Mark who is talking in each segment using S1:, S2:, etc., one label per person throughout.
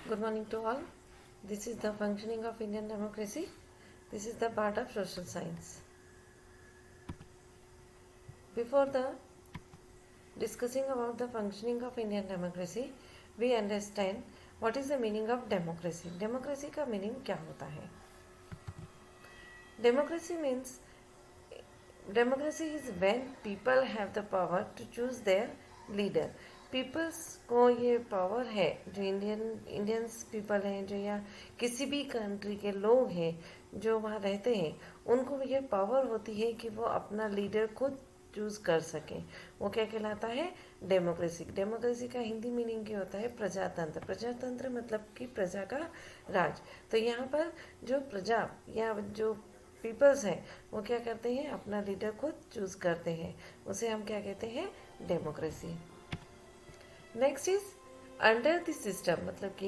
S1: Good morning to all. This is the functioning of Indian democracy. This is the part of social science. Before the discussing about the functioning of Indian democracy, we understand what is the meaning of democracy. Democracy का meaning क्या होता है? Democracy means democracy is when people have the power to choose their leader. Peoples को ये power है, जो Indians people हैं, जो या किसी भी कंट्री के लोग हैं जो वहाँ रहते हैं, उनको ये पावर होती है कि वो अपना लीडर खुद चूज कर सकें. वो क्या कहलाता है? डेमोक्रेसी. डेमोक्रेसी का हिंदी मीनिंग क्या होता है? प्रजातंत्र. प्रजातंत्र मतलब कि प्रजा का राज. तो यहाँ पर जो प्रजा या जो पीपल्स हैं वो क्या करते हैं? अपना लीडर खुद चूज करते हैं. उसे हम क्या कहते हैं? Democracy. Next is under the system, मतलब कि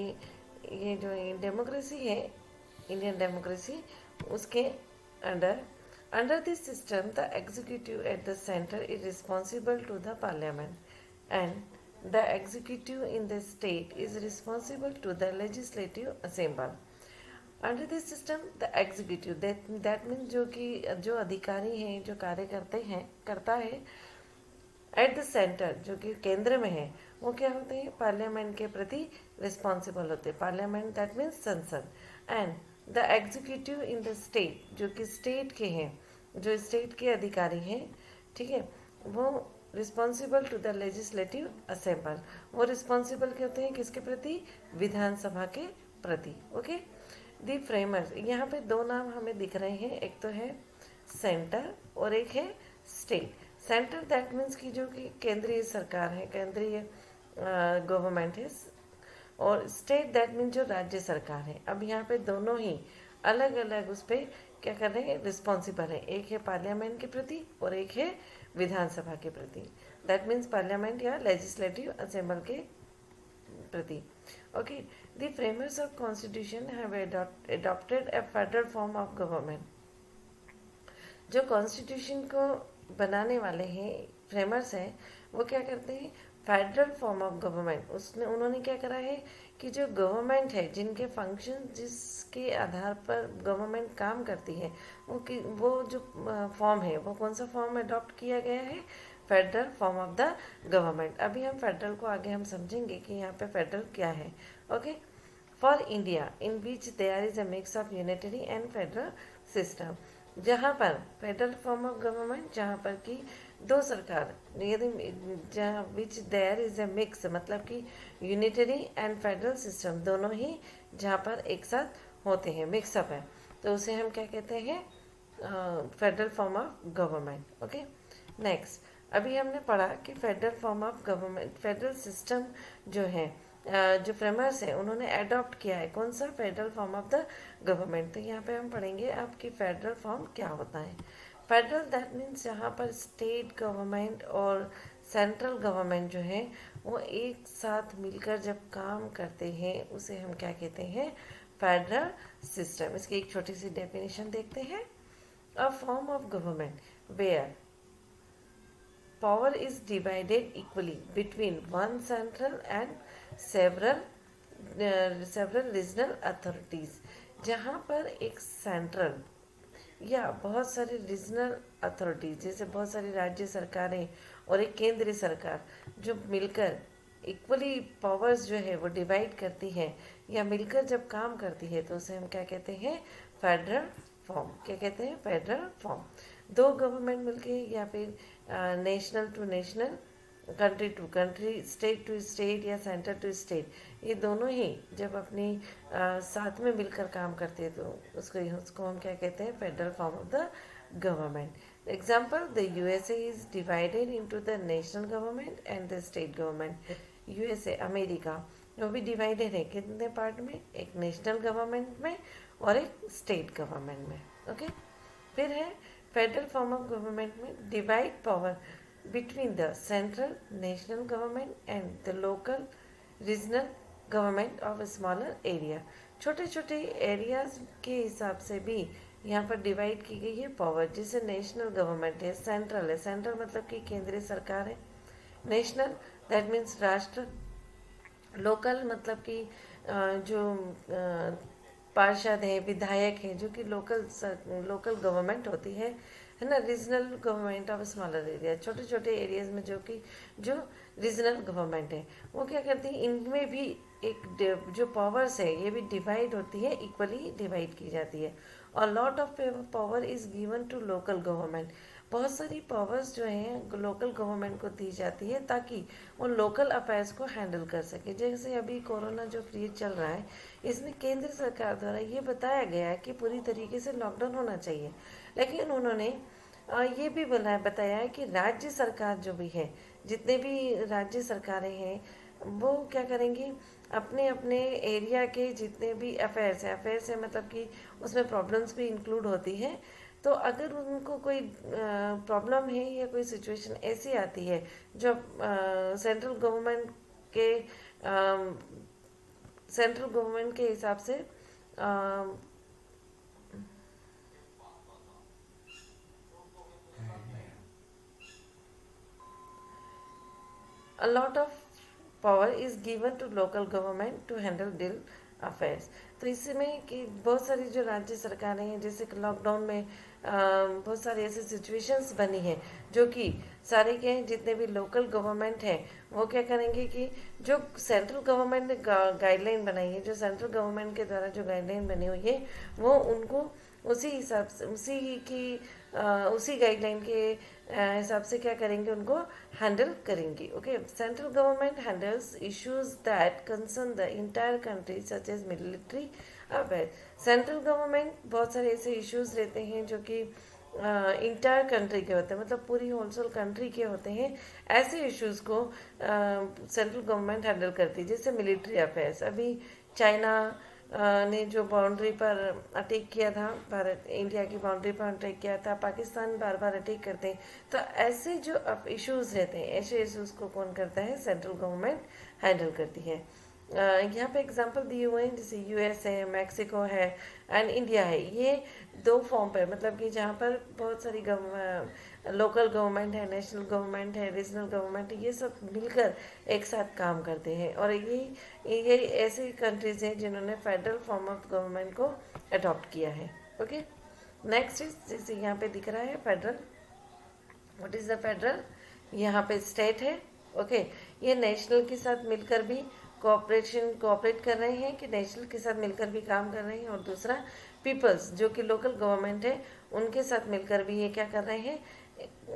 S1: ये जो डेमोक्रेसी है, इंडियन डेमोक्रेसी, उसके under this system the executive at the centre is responsible to the parliament and the executive in the state is responsible to the legislative assemble. Under this system the executive that means जो अधिकारी हैं, जो कार्य करता है eight the centre, जो कि केंद्र में है, वो क्या होते हैं? पार्लियामेंट के प्रति रिस्पॉन्सिबल होते हैं. पार्लियामेंट दैट मीन्स संसद. And the executive in the state, जो कि स्टेट के हैं, जो स्टेट के अधिकारी हैं, ठीक है, वो responsible to the legislative assemble. वो रिस्पॉन्सिबल क्या होते हैं? किसके प्रति? विधानसभा के प्रति. ओके. द फ्रेमर्स, यहाँ पे दो नाम हमें दिख रहे हैं, एक तो है सेंटर और एक है स्टेट. सेंटर दैट मीन्स की जो कि केंद्रीय सरकार है, केंद्रीय गवर्नमेंट है, और स्टेट दैट मीन्स जो राज्य सरकार है. अब यहाँ पे दोनों ही अलग अलग उस पर क्या कर रहे हैं? रिस्पॉन्सिबल है. एक है पार्लियामेंट के प्रति और एक है विधानसभा के प्रति. दैट मीन्स पार्लियामेंट या लेजिस्लेटिव असेंबल के प्रति. Okay. The framers of constitution have adopted a federal form of government. जो कॉन्स्टिट्यूशन को बनाने वाले हैं, फ्रेमर्स हैं, वो क्या करते हैं? Federal form of government. उन्होंने क्या करा है कि जो गवर्नमेंट है, जिनके फंक्शन, जिसके आधार पर गवर्नमेंट काम करती है, वो जो फॉर्म है, वो कौन सा फॉर्म अडॉप्ट किया गया है? Federal form of the government. अभी हम फेडरल को आगे हम समझेंगे कि यहाँ पे फेडरल क्या है. Okay. For India in which there is a mix of unitary and federal system. जहाँ पर फेडरल फॉर्म ऑफ गवर्नमेंट, जहाँ पर कि दो सरकार, यदि जहाँ which there is a mix, मतलब कि यूनिटरी एंड फेडरल सिस्टम दोनों ही जहाँ पर एक साथ होते हैं, मिक्सअप है, तो उसे हम क्या कहते हैं? Federal form of government. Okay. Next, अभी हमने पढ़ा कि federal form of government, federal system जो है, जो फ्रेमर्स हैं, उन्होंने अडॉप्ट किया है. कौन सा? Federal form of the government. तो यहाँ पे हम पढ़ेंगे आपकी फेडरल फॉर्म क्या होता है. फेडरल दैट मीन्स जहाँ पर स्टेट गवर्नमेंट और सेंट्रल गवर्नमेंट जो है वो एक साथ मिलकर जब काम करते हैं, उसे हम क्या कहते हैं? Federal system. इसकी एक छोटी सी डेफिनेशन देखते हैं. A form of government where power is divided equally between one central and several regional authorities. जहाँ पर एक सेंट्रल या बहुत सारे रीजनल अथॉरिटीज, जैसे बहुत सारी राज्य सरकारें और एक केंद्रीय सरकार जो मिलकर इक्वली पावर्स जो है वो डिवाइड करती है या मिलकर जब काम करती है, तो उसे हम क्या कहते हैं? Federal form. क्या कहते हैं? Federal form. दो गवर्नमेंट मिलके या फिर national to national, country to country, state to state या सेंटर टू स्टेट, ये दोनों ही जब अपनी साथ में मिलकर काम करते हैं, तो उसको हम क्या कहते हैं? Federal form of the government. Example, the USA is divided into the national government and the state government. USA, America, वो भी डिवाइडेड है कितने पार्ट में? एक नेशनल गवर्नमेंट में और एक स्टेट गवर्नमेंट में. ओके. फिर है फेडरल फॉर्म ऑफ गवर्नमेंट में divide power between the central national government and the local regional government of a smaller area. छोटे छोटे एरियाज के हिसाब से भी यहाँ पर डिवाइड की गई है पावर. जिसे नेशनल गवर्नमेंट है, सेंट्रल है, सेंट्रल मतलब कि केंद्रीय सरकार है, नेशनल दैट मीन्स राष्ट्र, लोकल मतलब कि जो पार्षद हैं, विधायक हैं, जो कि लोकल गवर्नमेंट होती है ना, regional government of smaller area, छोटे छोटे एरियाज में जो रीजनल गवर्नमेंट है, वो क्या करती है, इनमें भी जो पावर्स है ये भी डिवाइड होती है, इक्वली डिवाइड की जाती है। और lot of power is given to local government. बहुत सारी पावर्स जो हैं लोकल गवर्नमेंट को दी जाती है ताकि वो लोकल अफेयर्स को हैंडल कर सके। जैसे अभी कोरोना जो पीरियड चल रहा है, इसमें केंद्र सरकार द्वारा ये बताया गया है कि पूरी तरीके से लॉकडाउन होना चाहिए, लेकिन उन्होंने ये भी बताया है कि राज्य सरकार जो भी है, जितने भी राज्य सरकारें हैं, वो क्या करेंगी, अपने अपने एरिया के जितने भी अफेयर्स है मतलब कि उसमें प्रॉब्लम्स भी इंक्लूड होती है। तो अगर उनको कोई प्रॉब्लम है या कोई सिचुएशन ऐसी आती है जो सेंट्रल गवर्नमेंट के हिसाब से a lot of power is given to local government to handle deal affairs. तो इसमें कि बहुत सारी जो राज्य सरकारें हैं, जैसे कि लॉकडाउन में बहुत सारी ऐसी सिचुएशंस बनी हैं जो कि सारे के जितने भी लोकल गवर्नमेंट है वो क्या करेंगे कि जो सेंट्रल गवर्नमेंट ने गाइडलाइन बनाई है, जो सेंट्रल गवर्नमेंट के द्वारा जो गाइडलाइन बनी हुई है, वो उनको उसी हिसाब से उसी गाइडलाइन के हिसाब से क्या करेंगे, उनको हैंडल करेंगे। Okay, central government handles issues that concern the entire country such as military affair. Central government बहुत सारे ऐसे इश्यूज रहते हैं जो कि इंटायर कंट्री के होते हैं, मतलब पूरी होलसेल कंट्री के होते हैं। ऐसे इश्यूज को सेंट्रल गवर्नमेंट हैंडल करती है, जैसे मिलिट्री अफेयर्स। अभी चाइना ने जो बाउंड्री पर अटैक किया था, भारत इंडिया की बाउंड्री पर अटैक किया था, पाकिस्तान बार बार अटैक करते हैं। तो ऐसे जो इश्यूज रहते हैं, ऐसे इश्यूज को कौन करता है, सेंट्रल गवर्नमेंट हैंडल करती है। यहाँ पे एग्जांपल दिए हुए हैं, जैसे यूएस है, मैक्सिको है एंड इंडिया है। ये दो फॉर्म पर, मतलब कि जहाँ पर बहुत सारी लोकल गवर्नमेंट है, नेशनल गवर्नमेंट है, रीजनल गवर्नमेंट है, ये सब मिलकर एक साथ काम करते हैं। और ये ऐसी कंट्रीज हैं जिन्होंने फेडरल फॉर्म ऑफ गवर्नमेंट को अडॉप्ट किया है। ओके, नेक्स्ट इज जैसे यहाँ पे दिख रहा है federal. What is the federal? यहाँ पे स्टेट है। ओके, ये नेशनल के साथ मिलकर भी कोऑपरेट कर रहे हैं, कि नेशनल के साथ मिलकर भी काम कर रहे हैं। और दूसरा पीपल्स, जो कि लोकल गवर्नमेंट है, उनके साथ मिलकर भी ये क्या कर रहे हैं,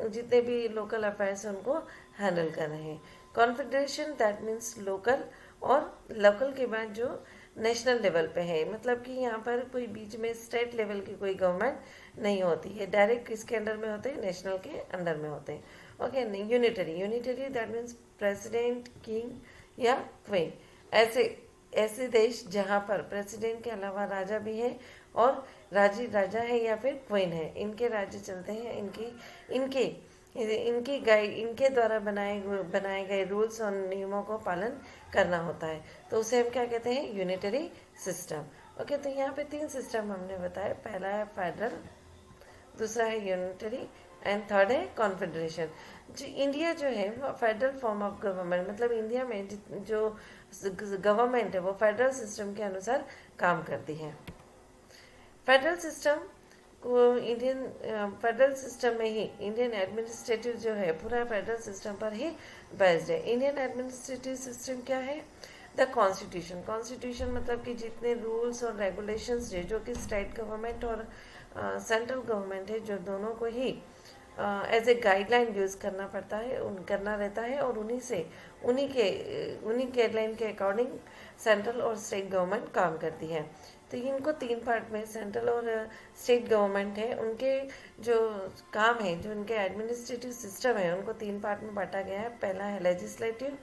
S1: जितने भी लोकल अफेयर्स हैं उनको हैंडल कर रहे हैं। कॉन्फेडरेशन दैट मीन्स लोकल, और लोकल के बाद जो नेशनल लेवल पे है, मतलब कि यहाँ पर कोई बीच में स्टेट लेवल की कोई गवर्नमेंट नहीं होती है, डायरेक्ट किसके अंडर में होते हैं, नेशनल के अंडर में होते हैं। Okay, unitary that means president, king या क्वीन। ऐसे देश जहाँ पर प्रेसिडेंट के अलावा राजा भी है और राजा है या फिर क्वीन है, इनके राज्य चलते हैं, इनके द्वारा बनाए गए रूल्स और नियमों को पालन करना होता है। तो उसे हम क्या कहते हैं, यूनिटरी सिस्टम। ओके, तो यहाँ पे 3 सिस्टम हमने बताया। पहला है फेडरल, दूसरा है यूनिटरी एंड थर्ड है कॉन्फेडरेशन। जो इंडिया जो है वो फेडरल फॉर्म ऑफ गवर्नमेंट, मतलब इंडिया में जो गवर्नमेंट है वो फेडरल सिस्टम के अनुसार काम करती है। फेडरल सिस्टम फेडरल सिस्टम में ही इंडियन एडमिनिस्ट्रेटिव जो है पूरा फेडरल सिस्टम पर ही बेस्ड है। इंडियन एडमिनिस्ट्रेटिव सिस्टम क्या है? द कॉन्स्टिट्यूशन मतलब कि जितने रूल्स और रेगुलेशंस जो कि स्टेट गवर्नमेंट और सेंट्रल गवर्नमेंट है, जो दोनों को ही एज ए गाइडलाइन यूज़ करना पड़ता है, करना रहता है, और उन्हीं गाइडलाइन के अकॉर्डिंग सेंट्रल और स्टेट गवर्नमेंट काम करती है। तो इनको 3 पार्ट में, सेंट्रल और स्टेट गवर्नमेंट है, उनके जो काम है, जो उनके एडमिनिस्ट्रेटिव सिस्टम है, उनको 3 पार्ट में बांटा गया है। पहला है लेजिस्लेटिव,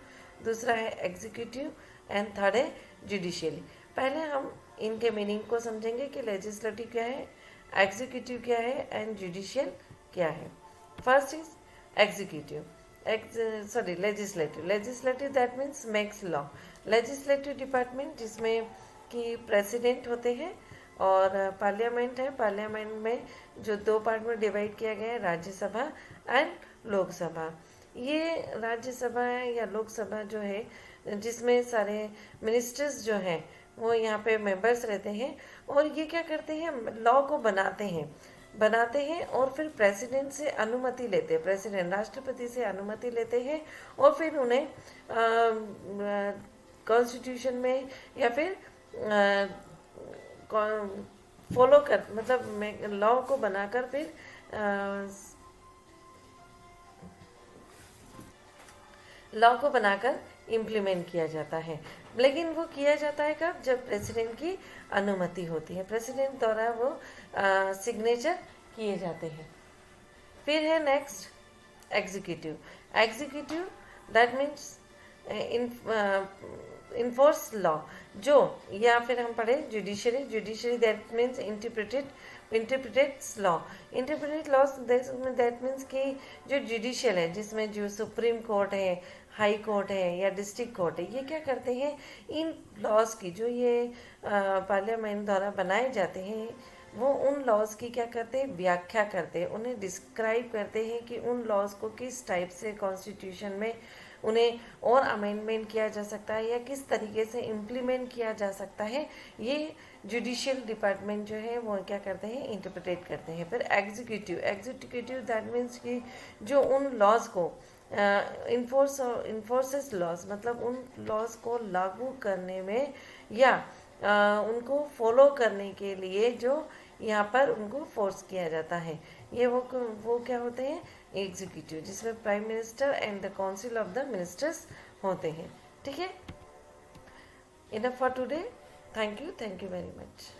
S1: दूसरा है एग्जीक्यूटिव एंड थर्ड है जुडिशियली। पहले हम इनके मीनिंग को समझेंगे कि लेजिस्लेटिव क्या है, एग्जीक्यूटिव क्या है एंड जुडिशियल क्या है। First is executive, legislative that means makes law. Legislative department जिसमें कि प्रेसिडेंट होते हैं और पार्लियामेंट है। पार्लियामेंट में जो 2 पार्ट में डिवाइड किया गया है, राज्यसभा एंड लोकसभा। ये राज्यसभा या लोकसभा जो है जिसमें सारे मिनिस्टर्स जो हैं वो यहाँ पे मेंबर्स रहते हैं और ये क्या करते हैं, लॉ को बनाते हैं और फिर प्रेसिडेंट से अनुमति लेते हैं, प्रेसिडेंट राष्ट्रपति से अनुमति लेते हैं और फिर उन्हें कॉन्स्टिट्यूशन में या फिर फॉलो कर, मतलब लॉ को बनाकर फिर लॉ को बनाकर इम्प्लीमेंट किया जाता है। लेकिन वो किया जाता है कब, जब प्रेसिडेंट की अनुमति होती है, प्रेसिडेंट द्वारा वो सिग्नेचर किए जाते हैं। फिर है next executive. Executive that means enforce law, जो, या फिर हम पढ़े judiciary, judiciary that means interprets law, interpret law that means कि जो जुडिशियल है, जिसमें जो सुप्रीम कोर्ट है, हाई कोर्ट है या डिस्ट्रिक्ट कोर्ट है, ये क्या करते हैं, इन लॉज की जो ये पार्लियामेंट द्वारा बनाए जाते हैं, वो उन लॉज की क्या करते हैं, व्याख्या करते हैं, उन्हें डिस्क्राइब करते हैं कि उन लॉज को किस टाइप से कॉन्स्टिट्यूशन में उन्हें और अमेंडमेंट किया जा सकता है या किस तरीके से इम्प्लीमेंट किया जा सकता है। ये जुडिशियल डिपार्टमेंट जो है वो क्या करते हैं, इंटरप्रिटेट करते हैं। फिर एग्जीक्यूटिव दैट मीन्स कि जो उन लॉज को इन्फोर्सेस लॉज, मतलब उन लॉज को लागू करने में या उनको फॉलो करने के लिए जो यहाँ पर उनको फोर्स किया जाता है, ये वो क्या होते हैं, एग्जीक्यूटिव, जिसमें prime minister and the council of the ministers होते हैं। ठीक है, enough for today, thank you very much.